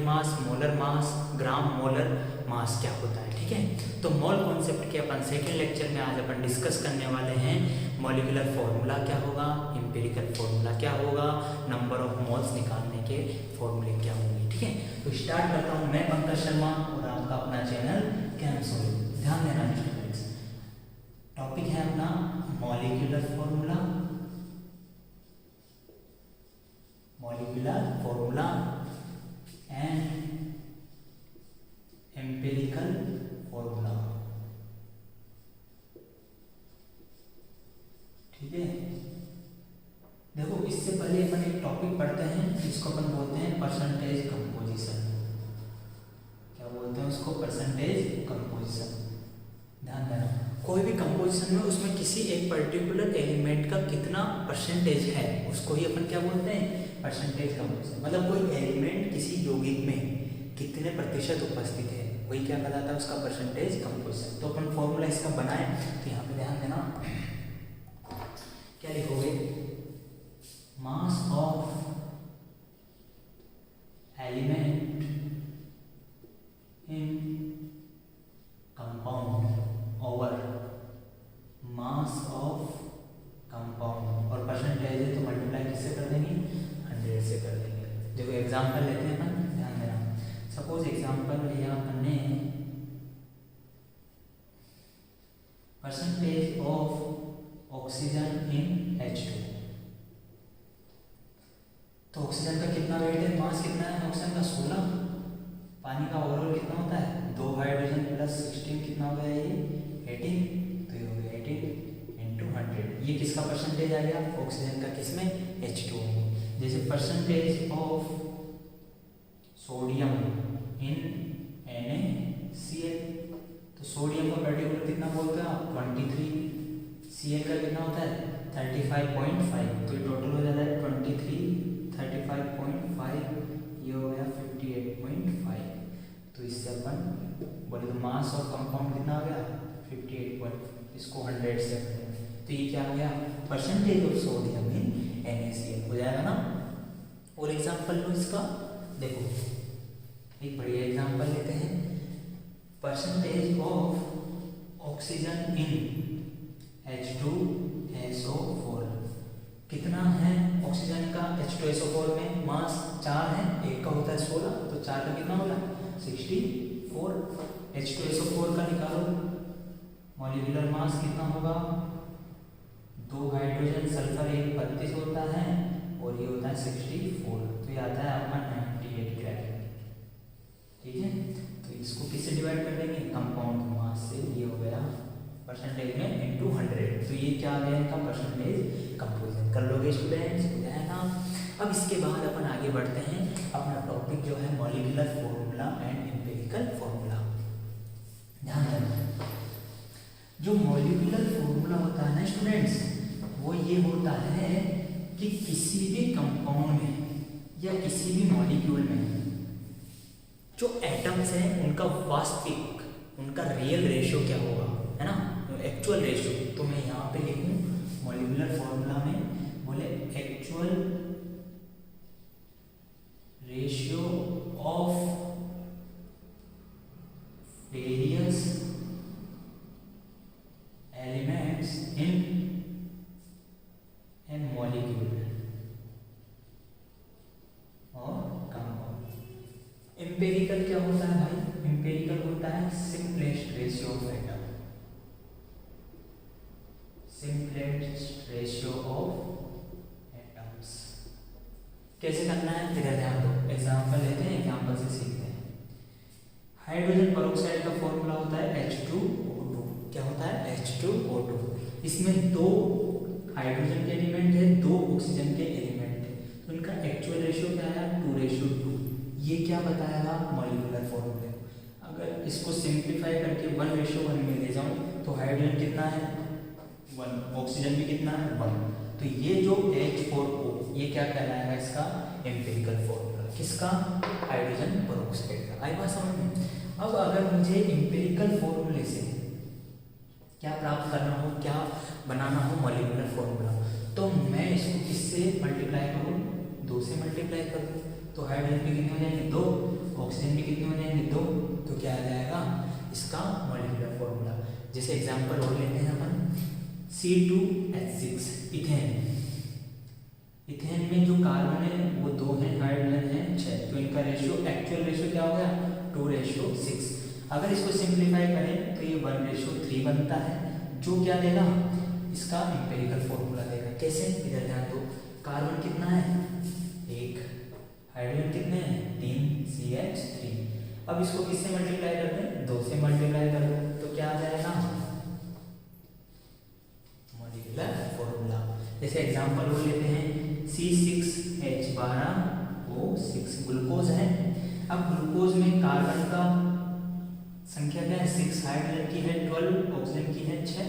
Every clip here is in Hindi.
मास, मोलर मास, ग्राम मोलर मास क्या होता है, ठीक है। तो मोल कॉन्सेप्ट के अपन सेकेंड लेक्चर में आज अपन डिस्कस करने वाले हैं मॉलिक्यूलर फॉर्मूला क्या होगा, एम्पिरिकल फॉर्मूला क्या होगा, नंबर ऑफ मोल्स निकालने के फॉर्मूले क्या होंगे, ठीक है। तो स्टार्ट करता हूँ मैं पंकज शर्मा और आपका अपना चैनल केमसोल। ध्यान देना स्टूडेंट्स, टॉपिक है अपना molecular formula, molecular formula and empirical formula, ठीक है। देखो इससे पहले अपन एक टॉपिक पढ़ते हैं जिसको अपन बोलते हैं परसेंटेज कंपोजिशन। क्या बोलते हैं उसको? Percentage composition. ध्यान देना, कोई भी कंपोजिशन में उसमें किसी एक पर्टिकुलर एलिमेंट का कितना परसेंटेज है उसको ही अपन क्या बोलते हैं? Percentage composition. मतलब कोई एलिमेंट किसी यौगिक में कितने प्रतिशत उपस्थित है वही क्या कहलाता है? उसका परसेंटेज कंपोजिशन। तो अपन फॉर्मूला इसका बनाए तो यहाँ पे ध्यान देना, क्या लिखोगे? Mass of element in compound over mass of compound, और परसेंटेज है तो मल्टीप्लाई किससे कर देंगे? 100 से कर देंगे। देखो एग्जांपल लेते हैं अपन, ध्यान देना। सपोज एग्जांपल लिया अपन ने percentage of oxygen in H2। तो ऑक्सीजन का कितना वेट है, मास कितना है ऑक्सीजन का? 16। पानी का ओवरऑल कितना होता है? 2 हाइड्रोजन प्लस 16 कितना हो गया ये? 18। तो ये हो गया 18 इंटू 100। ये किसका परसेंटेज आ गया? ऑक्सीजन का। किसमें? H2 में। जैसे percentage of sodium in NaCl, तो सोडियम का पर्टिकुलर कितना बोलते हैं आप? 23। Cl का कितना होता है? 35.5। तो ये टोटल हो जाता है 23, 35.5, ये हो गया 58.5। तो इससे अपन बोले तो मास ऑफ कंपाउंड कितना आ गया? 58.5। इसको 100 से तो ये क्या हो गया? Percentage of sodium in NaCl हो जाएगा ना। और एग्जांपल लो इसका, देखो एक बढ़िया एग्जांपल लेते हैं। Percentage of oxygen in H2SO4 कितना है ऑक्सीजन का? H2SO4 में मास 4 है, एक का होता है 16, तो 4 का कितना होगा? 64। H2SO4 का निकालो, मॉलिक्यूलर मास कितना होगा? 2 हाइड्रोजन सल्फर, एक 32 होता है और ये होता है 64। तो ये आता है आपका 98 ग्राम, ठीक है। तो इसको किससे डिवाइड कर देंगे? कंपाउंड मास से। ये हो गया परसेंटेज में इंटू 100। तो ये क्या आ गया इनका? Percentage composition. कर लोगे स्टूडेंट्स? हो जाएगा। अब इसके बाद अपन आगे बढ़ते हैं, अपना टॉपिक जो है molecular formula and empirical formula. ध्यान रखना, जो मॉलिक्यूलर फॉर्मूला होता है ना स्टूडेंट्स, वो ये होता है कि किसी भी कंपाउंड में या किसी भी मॉलिक्यूल में जो एटम्स हैं उनका वास्तविक, उनका रियल रेशियो क्या होगा, है ना, एक्चुअल रेशियो। तो मैं यहाँ पे लिखूँ मॉलिक्यूलर फॉर्मूला में, बोले actual ratio of various elements in A molecule और कंपाउंड। एम्पिरिकल क्या होता है भाई? एम्पिरिकल होता है simplest ratio of atom, simplest ratio of atoms. कैसे करना है इधर ध्यान दो, एग्जांपल लेते हैं, एग्जांपल से सीखते हैं। हाइड्रोजन पेरोक्साइड का फॉर्मूला होता है H2O2। क्या होता है? H2O2। इसमें 2 हाइड्रोजन के एलिमेंट है, 2 ऑक्सीजन के एलिमेंट है, तो इनका एक्चुअल रेशियो क्या है? 2:2। ये क्या बताएगा? मॉलिक्यूलर फॉर्मूले। अगर इसको सिंप्लीफाई करके 1:1 में ले जाऊं तो हाइड्रोजन कितना है? 1, ऑक्सीजन भी कितना है? 1। तो ये जो H4O, ये क्या कहलाएगा? इसका एम्पिरिकल फॉर्मूला। किसका? हाइड्रोजन पेरोक्साइड का। आई बात समझ में? अब अगर मुझे एम्पिरिकल फॉर्मूले से क्या प्राप्त करना हो, क्या बनाना हो मॉलिक्यूलर फॉर्मूला, तो मैं इसको किससे मल्टीप्लाई करूँ? 2 से मल्टीप्लाई करूँ। तो हाइड्रोजन के कितने हो जाएंगे? 2, ऑक्सीजन भी कितने हो जाएंगे 2, तो क्या आ जाएगा इसका मॉलिक्यूलर फॉर्मूला। जैसे एग्जांपल और लेते हैं अपन C2H6 इथेन। इथेन में जो कार्बन है वो 2 है, हाइड्रोजन है 6, तो इनका रेशियो एक्चुअल रेशियो क्या हो गया 2:6। अगर इसको सिंप्लीफाई करें तो ये 1:3 बनता है, जो क्या देगा इसका एम्पिरिकल फॉर्मूला देगा। कैसे, इधर ध्यान दो, कार्बन कितना है 1, हाइड्रोजन कितने हैं 3, CH3। अब इसको किससे मल्टीप्लाई करते हैं 2 से मल्टीप्लाई कर दो, तो क्या आ जाएगा मॉलिक्यूलर फॉर्मूला। जैसे एग्जांपल वो लेते हैं C6H12O6 ग्लूकोज है। अब ग्लूकोज में कार्बन का संख्या क्या है 6, हाइड्रोजन की है 12, ऑक्सीजन की है 6।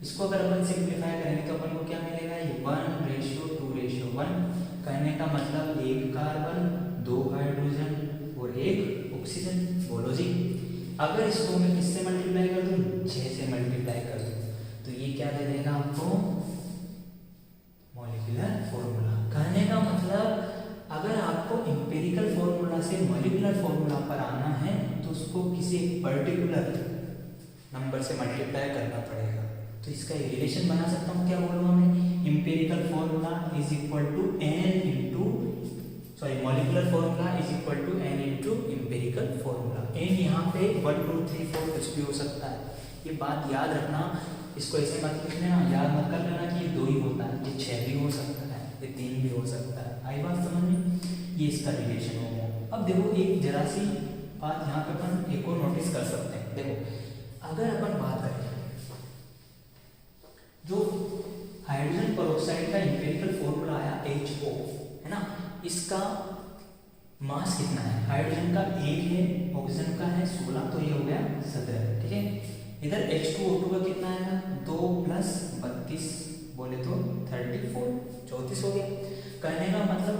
इसको अगर अपन सिंप्लीफाई करेंगे तो अपन को क्या मिलेगा ये 1:2:1। कहने का मतलब 1 कार्बन 2 हाइड्रोजन और 1 ऑक्सीजन। बोलो जी, अगर इसको मैं किससे मल्टीप्लाई कर दूं 6 से मल्टीप्लाई कर दूं तो ये क्या दे देगा आपको मॉलिक्यूलर फॉर्मूला। कहने का मतलब अगर आपको एम्पिरिकल फॉर्मूला से मॉलिक्यूलर फॉर्मूला पर आना है तो उसको किसी पर्टिकुलर नंबर से मल्टीप्लाई करना पड़ेगा। तो इसका रिलेशन बना सकता हूँ, क्या बोलूँ मैं, empirical formula is equal to molecular formula is equal to n into empirical formula. n यहाँ पे 1 2 3 4 कुछ भी हो सकता है, ये बात याद रखना। इसको ऐसे मत लिख लेना, याद मत कर लेना कि ये 2 ही होता है, ये 6 भी हो सकता है, ये 3 भी हो सकता है। आई बात समझ में, ये इसका रिलेशन हो गया। अब देखो एक जरा सी बात यहाँ पे अपन एक और नोटिस कर सकते हैं। देखो अगर अपन बात करें जो हाइड्रोजन पेरोक्साइड का एम्पिरिकल फॉर्मूला आया HO है ना, इसका मास कितना है, हाइड्रोजन का 1 है, ऑक्सीजन का है 16, तो ये हो गया 17। ठीक है, इधर H2O2 का कितना आएगा 2 + 32 बोले तो 34 34 हो गया। कहने का मतलब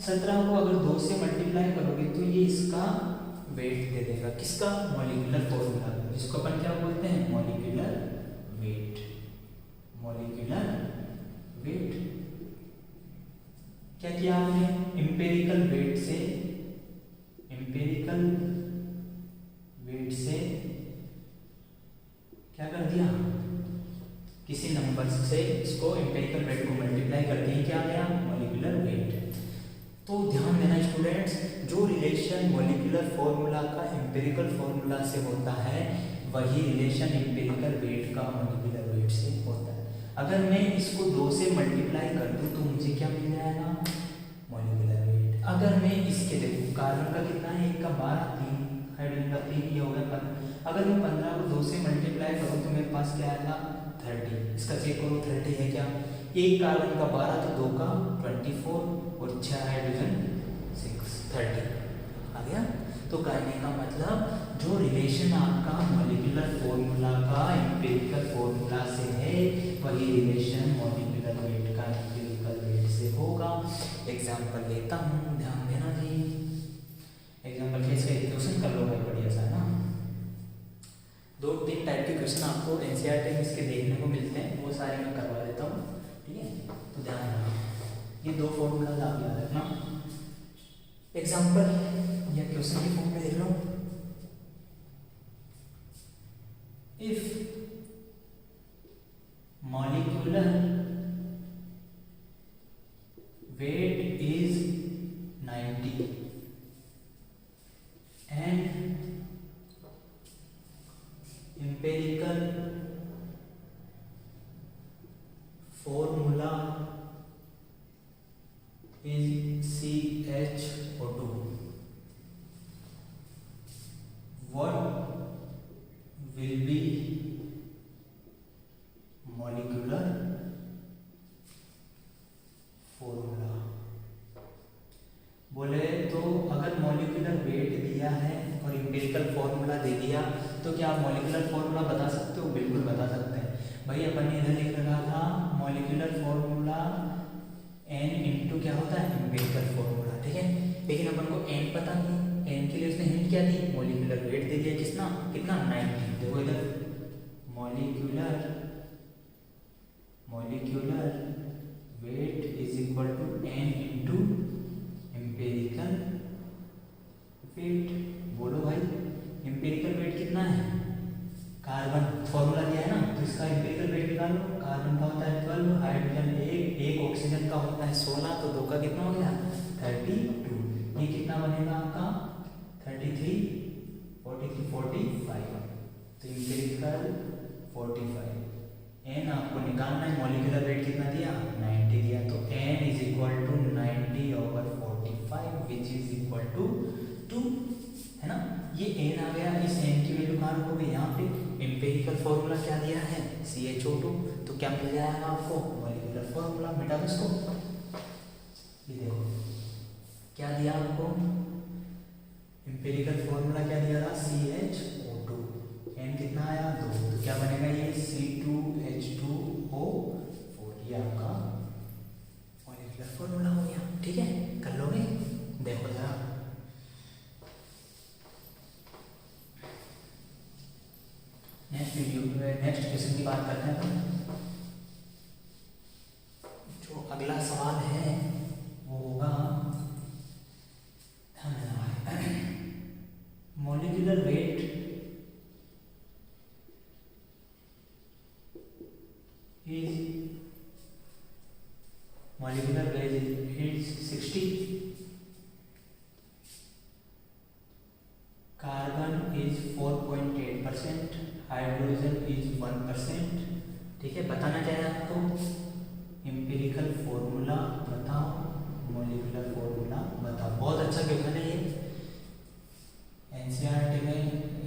17 को अगर 2 से मल्टीप्लाई करोगे तो ये इसका वेट दे देगा, किसका मॉलिक्यूलर फॉर्मूला, जिसको अपन क्या बोलते हैं मॉलिक्यूलर वेट। मॉलिक्यूलर वेट क्या किया आपने, एम्पिरिकल वेट से क्या कर दिया, किसी नंबर से इसको एम्पिरिकल वेट को मल्टीप्लाई कर दिए, क्या गया मॉलिक्यूलर वेट। तो ध्यान देना स्टूडेंट्स, जो रिलेशन मॉलिक्यूलर फॉर्मूला का एम्पिरिकल फॉर्मूला से होता है वही रिलेशन एम्पिरिकल वेट का मॉलिक्यूलर वेट से होता है। अगर मैं इसको 2 से मल्टीप्लाई कर दूं तो मुझे क्या मिल जाएगा मॉलिक्यूलर वेट। अगर मैं इसके देखो कार्बन का कितना है 1 का 12, 3 हाइड्रोजन का 3, ये हो गया 15। अगर मैं 15 को 2 से मल्टीप्लाई करूं तो मेरे पास क्या आएगा 30। इसका चेक करो 30 है क्या, 1 कार्बन का 12 तो 2 का 24 और 6 हाइड्रोजन 30 आ गया। तो कहने का मतलब जो रिलेशन आपका मॉलिक्यूलर फॉर्मूला का एम्पिरिकल फॉर्मूला से है वही रिलेशन मॉलिक्यूलर वेट का एम्पिरिकल वेट से होगा। एग्जांपल लेता हूँ, ध्यान देना जी। एग्जांपल कैसे क्वेश्चन कर लो भाई, बढ़िया सा है ना। 2-3 टाइप के क्वेश्चन आपको एनसीईआरटी में इसके देखने को मिलते हैं, वो सारे मैं करवा देता हूँ। ठीक है, तो ध्यान रखना ये 2 फॉर्मूला आप याद रखना। एग्जांपल या क्वेश्चन की फॉर्म में देख लो, if molecular weight is 90 and empirical formula is CH02, what will be molecular formula। बोले तो अगर मॉलिक्यूलर वेट दिया है और एम्पिरिकल फॉर्मूला दे दिया तो क्या आप मॉलिक्यूलर फॉर्मूला बता सकते हो, बिल्कुल बता सकते हैं भाई। अपन ने इधर लिख रखा था मॉलिक्यूलर फॉर्मूला n इंटू क्या होता है एम्पिरिकल फॉर्मूला। ठीक है, लेकिन अपन को n पता नहीं, n के लिए उसने हिंट क्या दी, मॉलिक्यूलर वेट दे दिया, कितना 90। देखो इधर molecular weight is equal to n into empirical weight. Carbon का होता है 12, हाइड्रोजन एक ऑक्सीजन का होता है 16, तो 2 का कितना हो गया 32। ये कितना बनेगा आपका 33, 43, 45, तो इंपेरिकल 45। एन आपको निकालना है, मॉलिक्यूलर वेट कितना दिया 90 दिया, तो n is equal to 90/45 which is equal to 2, है ना। ये एन आ गया, इस एन की वैल्यू कहाँ रखोगे यहाँ पे। एम्पिरिकल फॉर्मूला क्या दिया है CH2, तो क्या मिल जाएगा आपको मॉलिक्यूलर फॉर्मूला। मिटा दो इसको, ये देखो क्या दिया आपको, एम्पिरिकल फॉर्मूला क्या दिया था CH2, एन कितना आया 2, तो क्या बनेगा ये C2H2O4, ये आपका मॉलिक्यूलर फॉर्मूला हो गया। ठीक है, कर लोगे, देखो जरा। नेक्स्ट क्वेश्चन की बात करते हैं। जो अगला सवाल है वो होगा molecular weight is 60, carbon is 4.8%, hydrogen is 1%। ठीक है, बताना चाहिए आपको एम्पिरिकल फॉर्मूला बताओ, मॉलिक्यूलर फॉर्मूला बताओ। बहुत अच्छा क्वेश्चन है ये, एनसीईआरटी में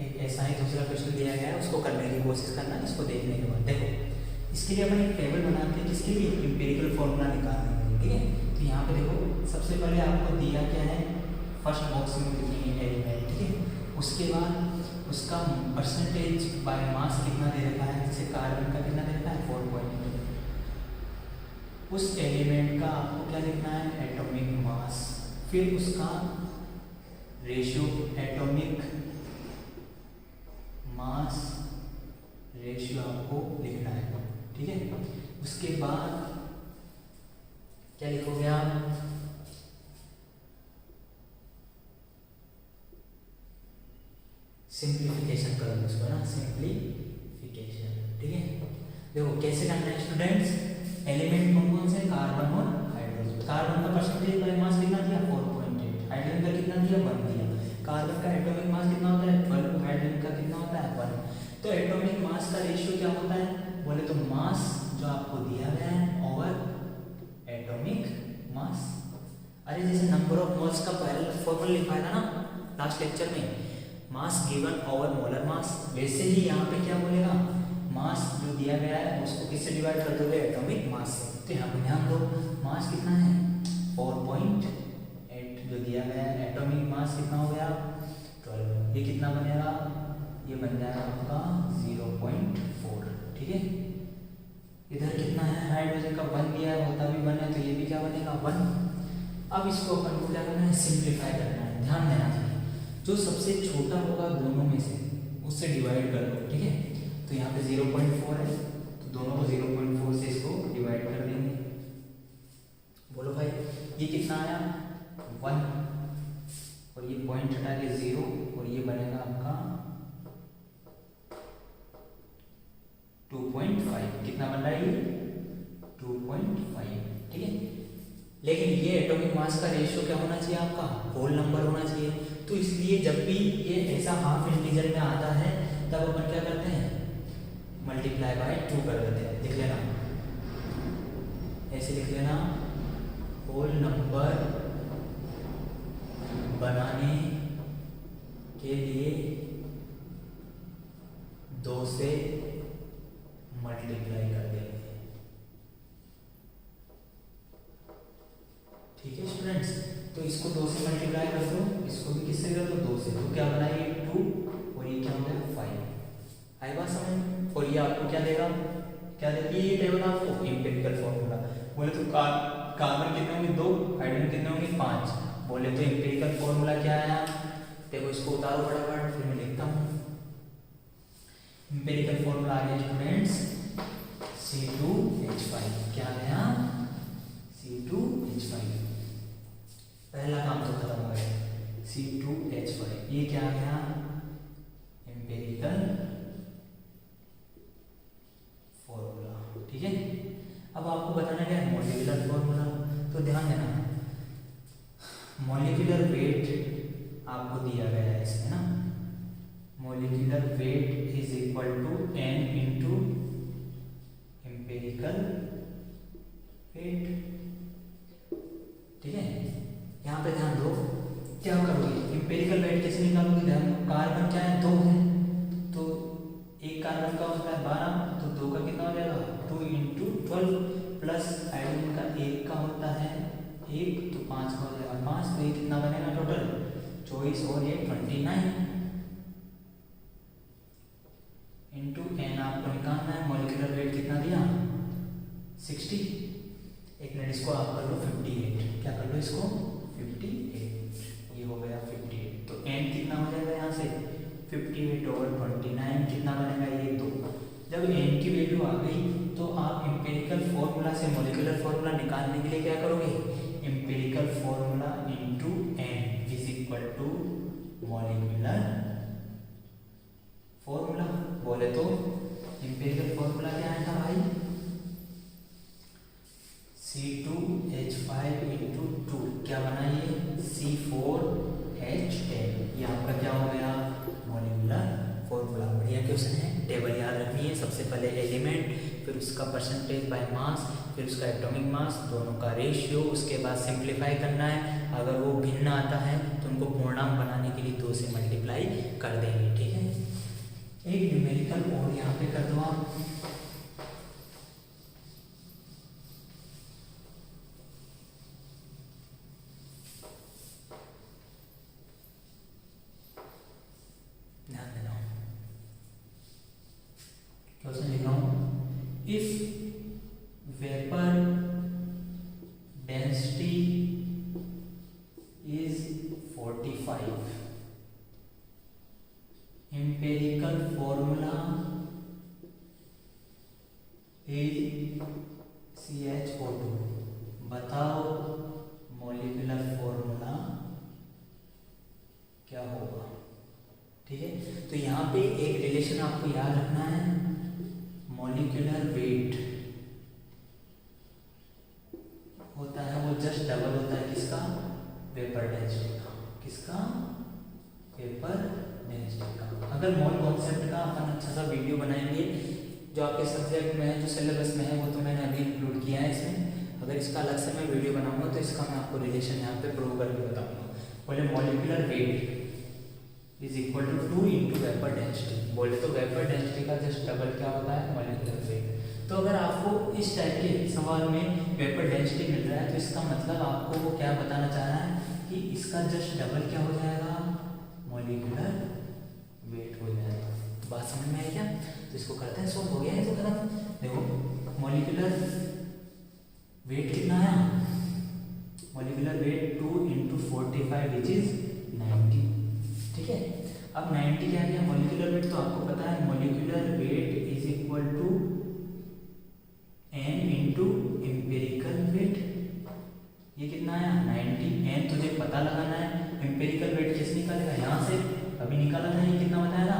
एक ऐसा ही दूसरा क्वेश्चन दिया गया है, उसको करने की कोशिश करना। इसको देखने के बाद देखो, इसके लिए अपन एक टेबल बनाते हैं, किसके लिए एम्पिरिकल फॉर्मूला निकालने के लिए। ठीक है, तो यहाँ पे देखो सबसे पहले आपको दिया क्या है, फर्स्ट बॉक्स में लिखेंगे एलिमेंट। ठीक है, उसके बाद उसका परसेंटेज बाय मास कितना दे रखा है, जैसे कार्बन का कितना दे रखा है 4.2। उस एलिमेंट का आपको क्या लिखना है एटॉमिक मास, फिर उसका रेशियो, एटॉमिक मास रेशियो आपको लिखना है। ठीक है, उसके बाद क्या लिखोगे आप, सिंप्लीफिकेशन करोगे उसको ना, सिंप्लीफिकेशन। ठीक है, देखो कैसे करना है स्टूडेंट्स, एलिमेंट कौन कौन से, कार्बन और हाइड्रोजन। कार्बन का परसेंटेज बाय मास कितना दिया 4.8, हाइड्रोजन का कितना दिया 1 दिया। कार्बन का एटॉमिक मास कितना होता है 12, हाइड्रोजन का कितना होता है 1। तो एटॉमिक मास का रेशियो क्या होता है, बोले तो मास जो आपको दिया गया है ओवर एटॉमिक मास। अरे जैसे नंबर ऑफ मोल्स का पहला फॉर्मूला लिखवाया था ना लास्ट लेक्चर में, mass given over molar mass, वैसे ही यहाँ पे क्या बोलेगा, मास जो दिया गया है उसको किससे डिवाइड कर दोगे एटॉमिक मास से। तो यहाँ पे ध्यान दो, मास कितना है 4.8 जो दिया गया है, एटॉमिक मास कितना हो गया 12, ये कितना बनेगा, ये बन जाएगा आपका 0.4। ठीक है, इधर कितना है हाइड्रोजन का 1 दिया है, होता भी 1 है, तो ये भी क्या बनेगा 1। अब इसको अपन को क्या करना है, सिंप्लीफाई करना है। ध्यान देना चाहिए, जो सबसे छोटा होगा दोनों में से उससे डिवाइड कर दो। ठीक है, तो यहाँ पे 0.4 है, तो दोनों को 0.4 से इसको डिवाइड कर देंगे। बोलो भाई, ये कितना आया 1, और ये पॉइंट हटा के 0, और ये बनेगा आपका 2.5। कितना बन रहा है ये 2.5। ठीक है, लेकिन ये एटॉमिक मास का रेशियो क्या होना चाहिए आपका, होल नंबर होना चाहिए। तो इसलिए जब भी ये ऐसा हाफ इंटीजर में आता है तब अपन क्या करते हैं, मल्टीप्लाई बाय 2 कर देते हैं। लिख लेना, ऐसे लिख लेना, होल नंबर बनाने के लिए 2 से मल्टीप्लाई कर देंगे। ठीक है स्टूडेंट्स, तो इसको 2 से मल्टीप्लाई कर दो, इसको भी किससे कर दो 2 से, तो क्या बना ये 2, और ये क्या हो गया 5। आई बात समझ, और ये आपको क्या देगा, क्या देती है ये टेबल आपको एम्पिरिकल फॉर्मूला। बोले तो कार्बन कितने होंगे 2, हाइड्रोजन कितने होंगे 5। बोले तो एम्पिरिकल फॉर्मूला क्या आया, देखो इसको उतारो फटाफट, फिर मैं लिखता हूँ। एम्पिरिकल फॉर्मूला आ गया स्टूडेंट्स C2H5। क्या आया C2H5, पहला काम तो खत्म हो गया, C2H5। ये क्या आ गया एम्पिरिकल फॉर्मूला। ठीक है, तो ध्यान देना, मॉलिक्यूलर वेट आपको दिया गया है इसमें ना, molecular weight is equal to n into empirical weight. ठीक है, यहाँ पे ध्यान दो, क्या करोगे, एम्पेरिकल वेट कैसे निकालोगे, ध्यान, कार्बन क्या है, 2 है, तो एक कार्बन का होता है 12, तो 2 का कितना हो जाएगा, 2 इंटू 12 प्लस हाइड्रोजन का 1 का होता है 1, तो 5 का हो जाएगा 5, तो ये कितना बनेगा टोटल 24 और ये 29 इंटू n आपको निकालना है, मॉलिक्यूलर वेट कितना दिया 60, एक मिनट इसको आप कर लो 58, क्या कर लो इसको 58, ये हो गया 58, तो n कितना हो जाएगा यहाँ से 58 और 29 कितना बनेगा ये 2। जब n की वैल्यू आ गई तो आप एम्पिरिकल फॉर्मूला से मॉलिक्यूलर फॉर्मूला निकालने के लिए क्या करोगे, empirical formula into n is equal to molecular formula. बोले तो एम्पिरिकल फॉर्मूला क्या है था भाई, C2H5 इंटू 2 क्या बना ये C4H10, ये आपका क्या हो गया मॉलिक्यूलर फॉर्मूला। बढ़िया क्वेश्चन है, टेबल याद रखनी है, सबसे पहले एलिमेंट, फिर उसका परसेंटेज बाय मास, फिर उसका एटॉमिक मास, दोनों का रेशियो, उसके बाद सिंप्लीफाई करना है, अगर वो भिन्न आता है तो उनको पूर्णांक बनाने के लिए 2 से मल्टीप्लाई कर देंगे। ठीक है, एक न्यूमेरिकल और यहाँ पे कर दो आप, ध्यान देना, क्वेश्चन लिख रहा हूँ, if vapour density is 45, empirical formula is CH4, बताओ मॉलिक्यूलर फॉर्मूला क्या होगा। ठीक है, तो यहाँ पे एक रिलेशन आपको याद रखना है, मॉलिक्यूलर वेट होता है वो जस्ट डबल होता है किसका, वेपर डेंसिटी का, किसका, वेपर डेंसिटी का। अगर मोल कॉन्सेप्ट का अपन अच्छा सा वीडियो बनाएंगे, जो आपके सब्जेक्ट में है, जो सिलेबस में है, वो तो मैंने अभी इंक्लूड किया है इसमें, अगर इसका अलग से मैं वीडियो बनाऊंगा तो इसका मैं आपको रिलेशन यहाँ पे प्रूव करके बताऊंगा। बोले molecular weight is equal to 2 into vapour density, बोले तो वेपर डेंसिटी का जस्ट डबल क्या होता है मॉलिक्यूलर वेट। तो अगर आपको इस टाइप के सवाल में वेपर डेंसिटी मिल रहा है तो इसका मतलब आपको वो क्या बताना चाह रहा है कि इसका जस्ट डबल क्या हो जाएगा मॉलिक्यूलर वेट हो जाएगा। बात समझ में आई क्या, तो इसको करते हैं, सॉल्व हो गया है तो खत्म। देखो मॉलिक्यूलर वेट कितना आया, molecular weight 2 into 45 which is 90। ठीक है, अब 90 क्या है मॉलिक्यूलर वेट, तो आपको पता है molecular weight is equal to n into empirical weight, ये कितना आया 90, n तुझे पता लगाना है, एम्पेरिकल वेट कैसे निकालेगा, यहाँ से अभी निकाला था, ये कितना बताया था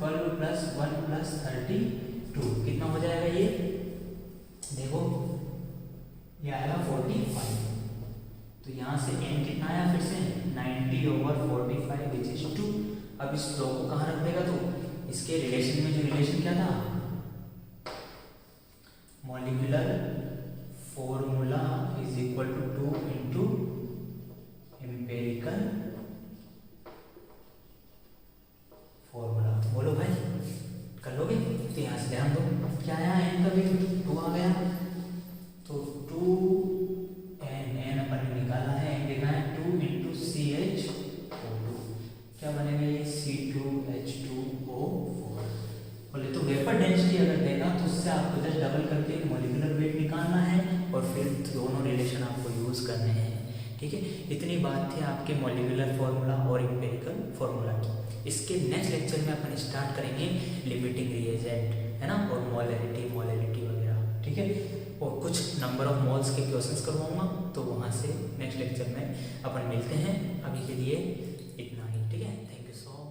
12 प्लस 1 प्लस 32, कितना हो जाएगा ये, देखो ये आएगा 45, तो यहाँ से n कितना आया फिर से 90 ओवर 45 विच इज 2। अब इस 2 को कहाँ रख देगा, तो इसके रिलेशन में जो रिलेशन क्या था, molecular formula is equal to 2 into empirical formula. बोलो भाई कर लोगे, तो यहाँ से ध्यान दो क्या आया, n का वैल्यू 2 आ गया, तो 2 n अपन ने निकाला है, n देखना है 2 इंटू CH2, क्या बनेगा ये C2H2O4। बोले तो वेपर डेंसिटी अगर देगा तो उससे आपको जस्ट डबल करके मॉलिक्यूलर वेट निकालना है और फिर दोनों रिलेशन आपको यूज करने हैं। ठीक है, इतनी बात थी आपके मॉलिक्यूलर फॉर्मूला और एम्पिरिकल फॉर्मूला की। इसके नेक्स्ट लेक्चर में अपन स्टार्ट करेंगे लिमिटिंग रिएजेंट, है ना, और मोलैरिटी वगैरह। ठीक है, और कुछ नंबर ऑफ मोल्स के क्वेश्चंस करवाऊंगा, तो वहाँ से नेक्स्ट लेक्चर में अपन मिलते हैं। अभी के लिए इतना ही, ठीक है, थैंक यू सो मच।